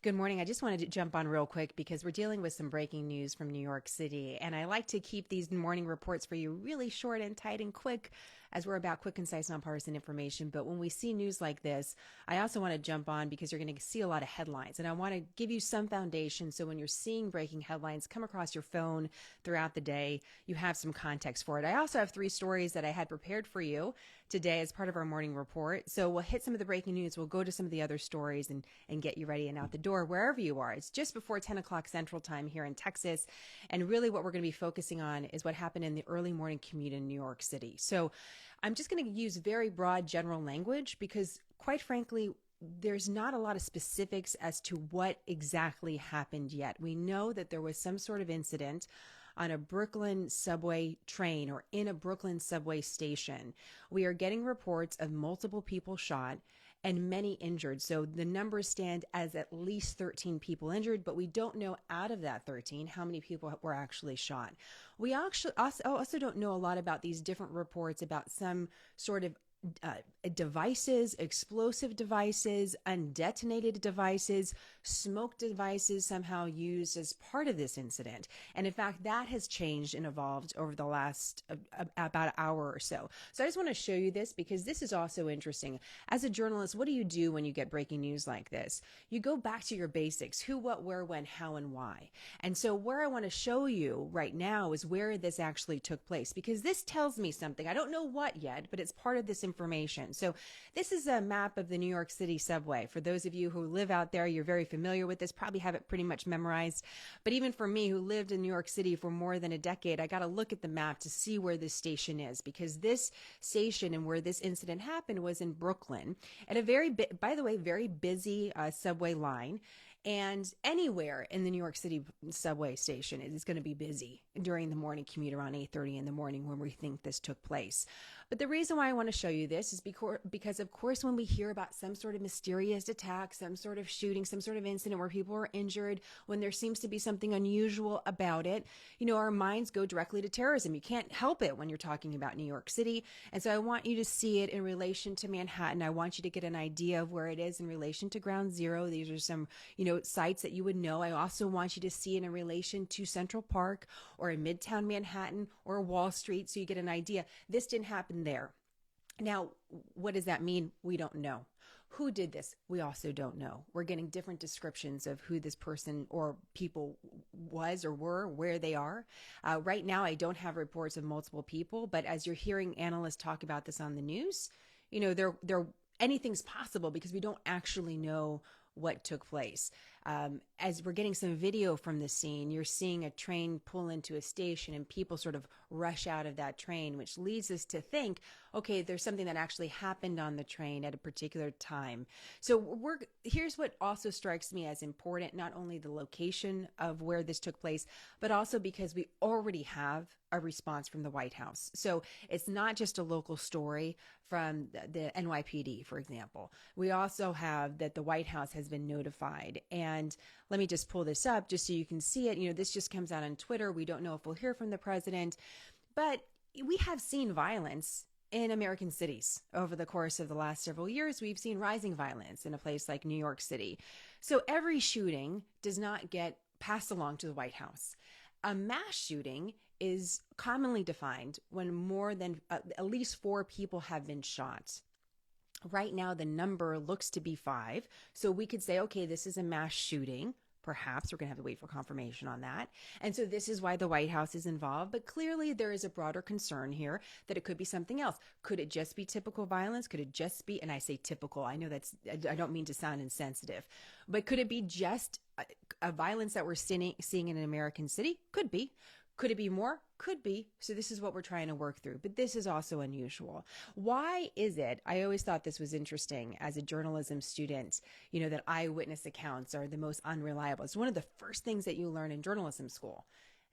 Good morning. I just wanted to jump on real quick because we're dealing with some breaking news from New York City. And I like to keep these morning reports for you really short and tight and quick, as we're about quick, concise, nonpartisan information. But when we see news like this, I also want to jump on because you're going to see a lot of headlines. And I want to give you some foundation so when you're seeing breaking headlines come across your phone throughout the day, you have some context for it. I also have three stories that I had prepared for you today as part of our morning report. So we'll hit some of the breaking news. We'll go to some of the other stories and get you ready and out the door wherever you are. It's just before 10 o'clock Central Time here in Texas. And really what we're going to be focusing on is what happened in the early morning commute in New York City. So I'm just going to use very broad general language because quite frankly, there's not a lot of specifics as to what exactly happened yet. We know that there was some sort of incident on a Brooklyn subway train or in a Brooklyn subway station. We are getting reports of multiple people shot and many injured. So the numbers stand as at least 13 people injured, but we don't know out of that 13 how many people were actually shot. We actually also don't know a lot about these different reports about some sort of devices, explosive devices, undetonated devices, smoke devices somehow used as part of this incident. And in fact, that has changed and evolved over the last about an hour or so. So I just want to show you this because this is also interesting. As a journalist, what do you do when you get breaking news like this? You go back to your basics: who, what, where, when, how, and why. And so where I want to show you right now is where this actually took place, because this tells me something. I don't know what yet, but it's part of this information. So this is a map of the New York City subway. For those of you who live out there, you're very familiar with this, probably have it pretty much memorized. But even for me, who lived in New York City for more than a decade, I got to look at the map to see where this station is, because this station and where this incident happened was in Brooklyn at a by the way, very busy subway line. And anywhere in the New York City subway station is going to be busy during the morning commute around 8:30 in the morning when we think this took place. But the reason why I want to show you this is because, of course, when we hear about some sort of mysterious attack, some sort of shooting, some sort of incident where people are injured, when there seems to be something unusual about it, our minds go directly to terrorism. You can't help it when you're talking about New York City. And so I want you to see it in relation to Manhattan. I want you to get an idea of where it is in relation to Ground Zero. These are some, sites that you would know. I also want you to see it in relation to Central Park or in Midtown Manhattan or Wall Street, so you get an idea. This didn't happen there. Now, what does that mean? We don't know. Who did this? We also don't know. We're getting different descriptions of who this person or people was or were, where they are. Right now, I don't have reports of multiple people, but as you're hearing analysts talk about this on the news, anything's possible because we don't actually know what took place. As we're getting some video from the scene, you're seeing a train pull into a station and people sort of rush out of that train, which leads us to think, okay, there's something that actually happened on the train at a particular time. So here's what also strikes me as important: not only the location of where this took place, but also because we already have a response from the White House. So it's not just a local story from the NYPD, for example. We also have that the White House has been notified. And let me just pull this up just so you can see it. This just comes out on Twitter. We don't know if we'll hear from the president, but we have seen violence in American cities over the course of the last several years. We've seen rising violence in a place like New York City. So every shooting does not get passed along to the White House. A mass shooting is commonly defined when more than at least 4 people have been shot. Right now, the number looks to be 5. So we could say, okay, this is a mass shooting. Perhaps we're going to have to wait for confirmation on that. And so this is why the White House is involved. But clearly there is a broader concern here that it could be something else. Could it just be typical violence? Could it just be, and I say typical, I know I don't mean to sound insensitive, but could it be just a violence that we're seeing in an American city? Could be. Could it be more? Could be. So this is what we're trying to work through. But this is also unusual. Why is it? I always thought this was interesting as a journalism student, that eyewitness accounts are the most unreliable. It's one of the first things that you learn in journalism school.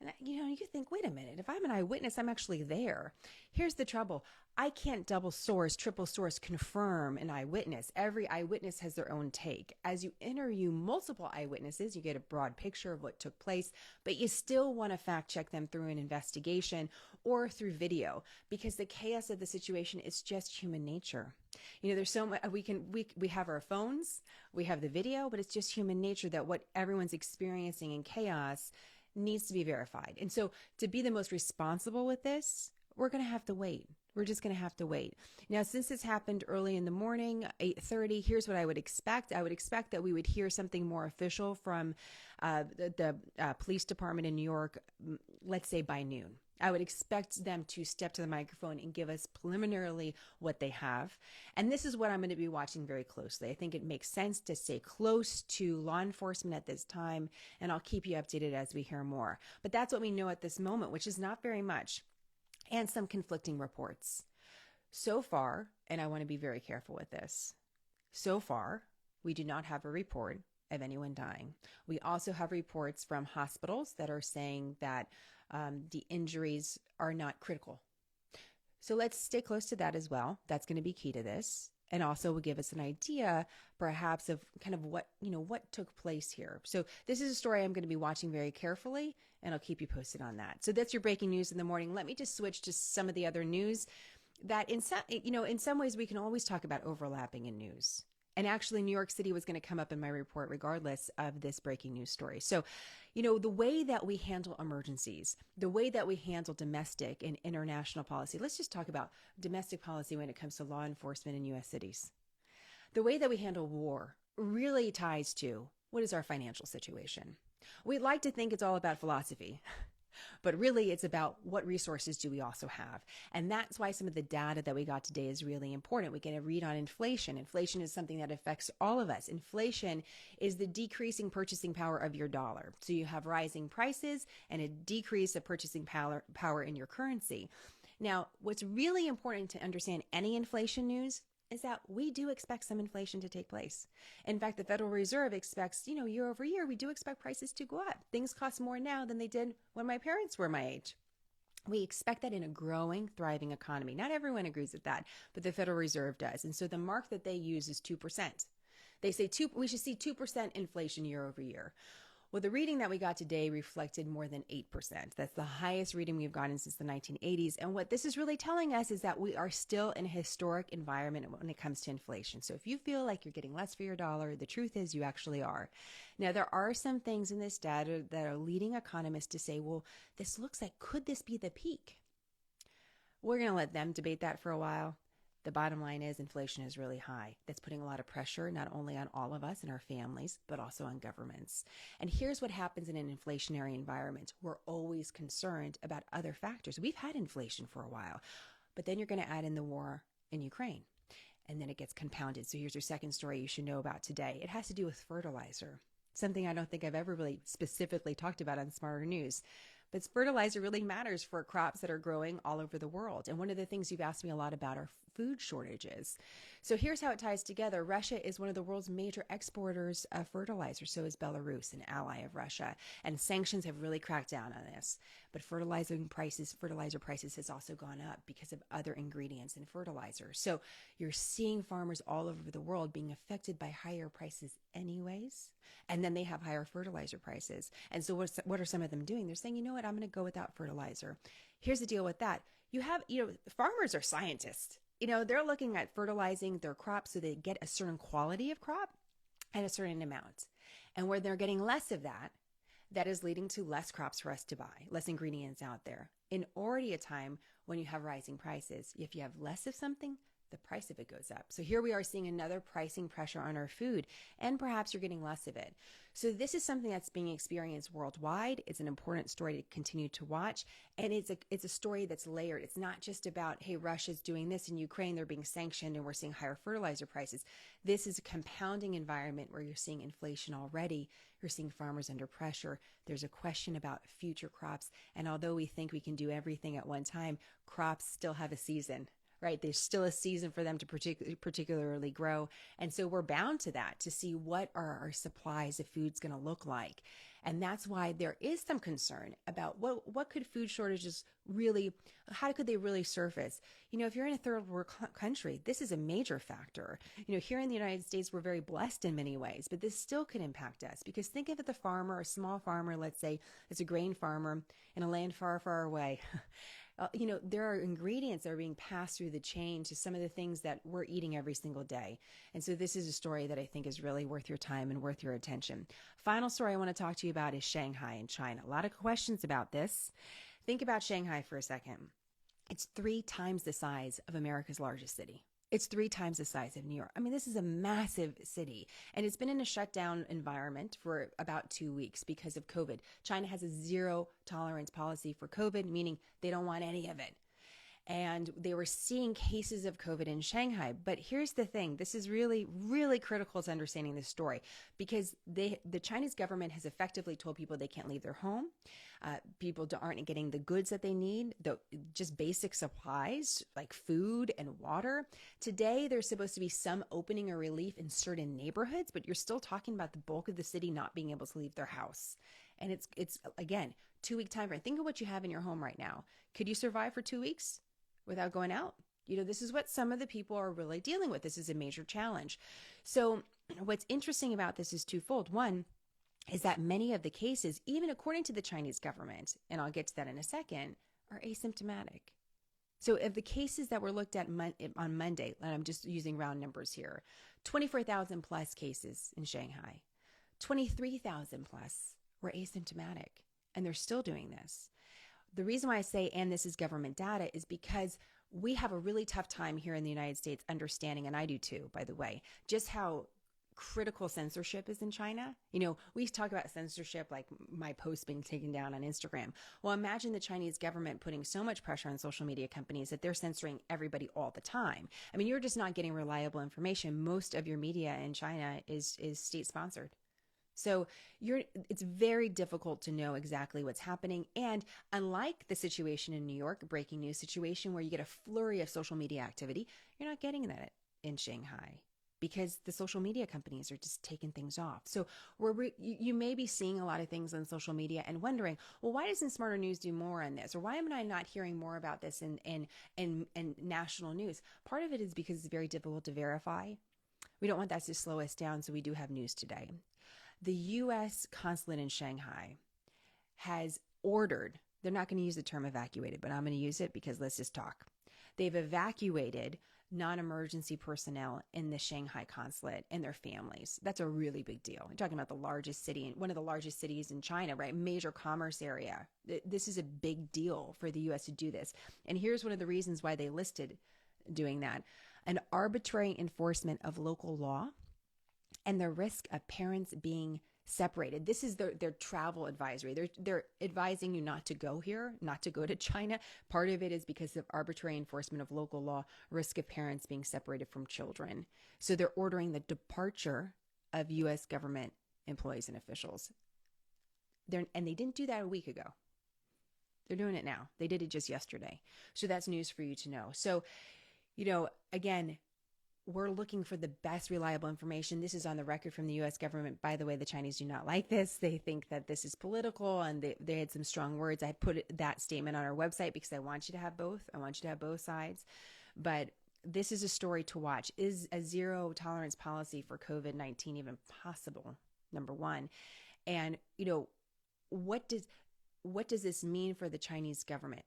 And you think, wait a minute, if I'm an eyewitness, I'm actually there. Here's the trouble. I can't double source, triple source, confirm an eyewitness. Every eyewitness has their own take. As you interview multiple eyewitnesses, you get a broad picture of what took place, but you still want to fact check them through an investigation or through video, because the chaos of the situation is just human nature. There's so much we have our phones, we have the video, but it's just human nature that what everyone's experiencing in chaos needs to be verified. And so to be the most responsible with this, we're going to have to wait. We're just going to have to wait. Now, since this happened early in the morning, 8:30, here's what I would expect. I would expect that we would hear something more official from the police department in New York, let's say by noon. I would expect them to step to the microphone and give us preliminarily what they have. And this is what I'm going to be watching very closely. I think it makes sense to stay close to law enforcement at this time, and I'll keep you updated as we hear more. But that's what we know at this moment, which is not very much, and some conflicting reports. So far, and I want to be very careful with this, so far, we do not have a report of anyone dying. We also have reports from hospitals that are saying that the injuries are not critical. So let's stay close to that as well. That's going to be key to this. And also will give us an idea perhaps of kind of what took place here. So this is a story I'm going to be watching very carefully, and I'll keep you posted on that. So that's your breaking news in the morning. Let me just switch to some of the other news that in some ways we can always talk about overlapping in news. And actually, New York City was going to come up in my report regardless of this breaking news story. So, the way that we handle emergencies, the way that we handle domestic and international policy, let's just talk about domestic policy when it comes to law enforcement in U.S. cities. The way that we handle war really ties to what is our financial situation. We'd like to think it's all about philosophy. But really, it's about what resources do we also have. And that's why some of the data that we got today is really important. We get a read on inflation. Inflation is something that affects all of us. Inflation is the decreasing purchasing power of your dollar. So you have rising prices and a decrease of purchasing power in your currency. Now, what's really important to understand any inflation news is that we do expect some inflation to take place. In fact, the Federal Reserve expects, year over year, we do expect prices to go up. Things cost more now than they did when my parents were my age. We expect that in a growing, thriving economy. Not everyone agrees with that, but the Federal Reserve does. And so the mark that they use is 2%. They say we should see 2% inflation year over year. Well, the reading that we got today reflected more than 8%. That's the highest reading we've gotten since the 1980s. And what this is really telling us is that we are still in a historic environment when it comes to inflation. So if you feel like you're getting less for your dollar, the truth is you actually are. Now, there are some things in this data that are leading economists to say, well, this looks like, could this be the peak? We're going to let them debate that for a while. The bottom line is inflation is really high. That's putting a lot of pressure, not only on all of us and our families, but also on governments. And here's what happens in an inflationary environment. We're always concerned about other factors. We've had inflation for a while, but then you're going to add in the war in Ukraine, and then it gets compounded. So here's your second story you should know about today. It has to do with fertilizer, something I don't think I've ever really specifically talked about on Smarter News. But fertilizer really matters for crops that are growing all over the world. And one of the things you've asked me a lot about are food shortages. So here's how it ties together. Russia is one of the world's major exporters of fertilizer. So is Belarus, an ally of Russia. And sanctions have really cracked down on this. But fertilizer prices has also gone up because of other ingredients in fertilizer. So you're seeing farmers all over the world being affected by higher prices anyways. And then they have higher fertilizer prices. And so what are some of them doing? They're saying, you know what, I'm going to go without fertilizer. Here's the deal with that. Farmers are scientists. They're looking at fertilizing their crops so they get a certain quality of crop at a certain amount. And where they're getting less of that, that is leading to less crops for us to buy, less ingredients out there. In already a time when you have rising prices, if you have less of something, the price of it goes up. So here we are seeing another pricing pressure on our food, and perhaps you're getting less of it. So this is something that's being experienced worldwide. It's an important story to continue to watch, and it's a story that's layered. It's not just about, hey, Russia's doing this in Ukraine, they're being sanctioned, and we're seeing higher fertilizer prices. This is a compounding environment where you're seeing inflation already. You're seeing farmers under pressure. There's a question about future crops, and although we think we can do everything at one time, crops still have a season. right? There's still a season for them to particularly grow. And so we're bound to that to see what are our supplies of food's going to look like. And that's why there is some concern about what could food shortages really, how could they really surface? If you're in a third world country, this is a major factor. Here in the United States, we're very blessed in many ways, but this still could impact us because think of it, the farmer, a small farmer, let's say it's a grain farmer in a land far, far away. There are ingredients that are being passed through the chain to some of the things that we're eating every single day. And so this is a story that I think is really worth your time and worth your attention. Final story I want to talk to you about is Shanghai in China. A lot of questions about this. Think about Shanghai for a second. It's 3 times the size of America's largest city. It's 3 times the size of New York. I mean, this is a massive city, and it's been in a shutdown environment for about 2 weeks because of COVID. China has a zero tolerance policy for COVID, meaning they don't want any of it. And they were seeing cases of COVID in Shanghai. But here's the thing. This is really, really critical to understanding this story because the Chinese government has effectively told people they can't leave their home. People aren't getting the goods that they need, just basic supplies like food and water. Today, there's supposed to be some opening or relief in certain neighborhoods, but you're still talking about the bulk of the city not being able to leave their house. And it's again, 2-week time frame. Think of what you have in your home right now. Could you survive for 2 weeks without going out? This is what some of the people are really dealing with. This is a major challenge. So what's interesting about this is twofold. One is that many of the cases, even according to the Chinese government, and I'll get to that in a second, are asymptomatic. So of the cases that were looked at on Monday, and I'm just using round numbers here, 24,000 plus cases in Shanghai, 23,000 plus were asymptomatic, and they're still doing this. The reason why I say, and this is government data, is because we have a really tough time here in the United States understanding, and I do too, by the way, just how critical censorship is in China. We talk about censorship like my posts being taken down on Instagram. Well, imagine the Chinese government putting so much pressure on social media companies that they're censoring everybody all the time. I mean, you're just not getting reliable information. Most of your media in China is state sponsored. So it's very difficult to know exactly what's happening. And unlike the situation in New York, breaking news situation where you get a flurry of social media activity, you're not getting that in Shanghai because the social media companies are just taking things off. So you may be seeing a lot of things on social media and wondering, well, why doesn't Smarter News do more on this? Or why am I not hearing more about this in national news? Part of it is because it's very difficult to verify. We don't want that to slow us down, so we do have news today. The U.S. consulate in Shanghai has ordered, they're not going to use the term evacuated, but I'm going to use it because let's just talk. They've evacuated non-emergency personnel in the Shanghai consulate and their families. That's a really big deal. We're talking about the largest city, one of the largest cities in China, right? Major commerce area. This is a big deal for the U.S. to do this. And here's one of the reasons why they listed doing that. An arbitrary enforcement of local law and the risk of parents being separated. This is their travel advisory. They're advising you not to go here, not to go to China. Part of it is because of arbitrary enforcement of local law, risk of parents being separated from children. So they're ordering the departure of U.S. government employees and officials. And they didn't do that a week ago. They're doing it now. They did it just yesterday. So that's news for you to know. So, again, we're looking for the best reliable information. This is on the record from the U.S. government. By the way, the Chinese do not like this. They think that this is political, and they had some strong words. I put that statement on our website because I want you to have both. I want you to have both sides. But this is a story to watch. Is a zero tolerance policy for COVID-19 even possible? Number one. And, what does this mean for the Chinese government?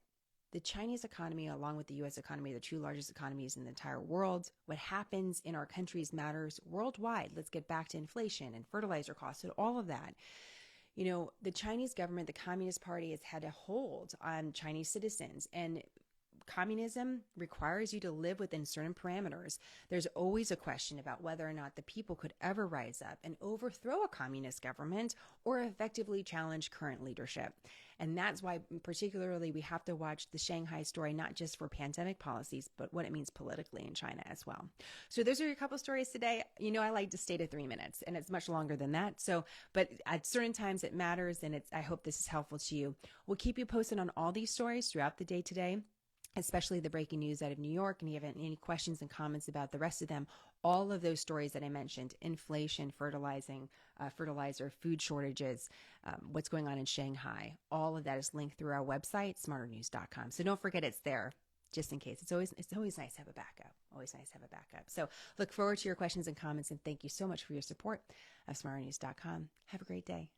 The Chinese economy, along with the U.S. economy, are the 2 largest economies in the entire world. What happens in our countries matters worldwide. Let's get back to inflation and fertilizer costs and all of that. The Chinese government, the Communist Party, has had a hold on Chinese citizens, and communism requires you to live within certain parameters. There's always a question about whether or not the people could ever rise up and overthrow a communist government or effectively challenge current leadership. And that's why particularly we have to watch the Shanghai story, not just for pandemic policies, but what it means politically in China as well. So those are your couple stories today. I like to stay to 3 minutes, and it's much longer than that. But at certain times it matters, and I hope this is helpful to you. We'll keep you posted on all these stories throughout the day today. especially the breaking news out of New York, and you have any questions and comments about the rest of them, all of those stories that I mentioned, inflation, fertilizer, food shortages, what's going on in Shanghai, all of that is linked through our website, smarternews.com. So don't forget it's there, just in case. It's always nice to have a backup. Always nice to have a backup. So look forward to your questions and comments, and thank you so much for your support of smarternews.com. Have a great day.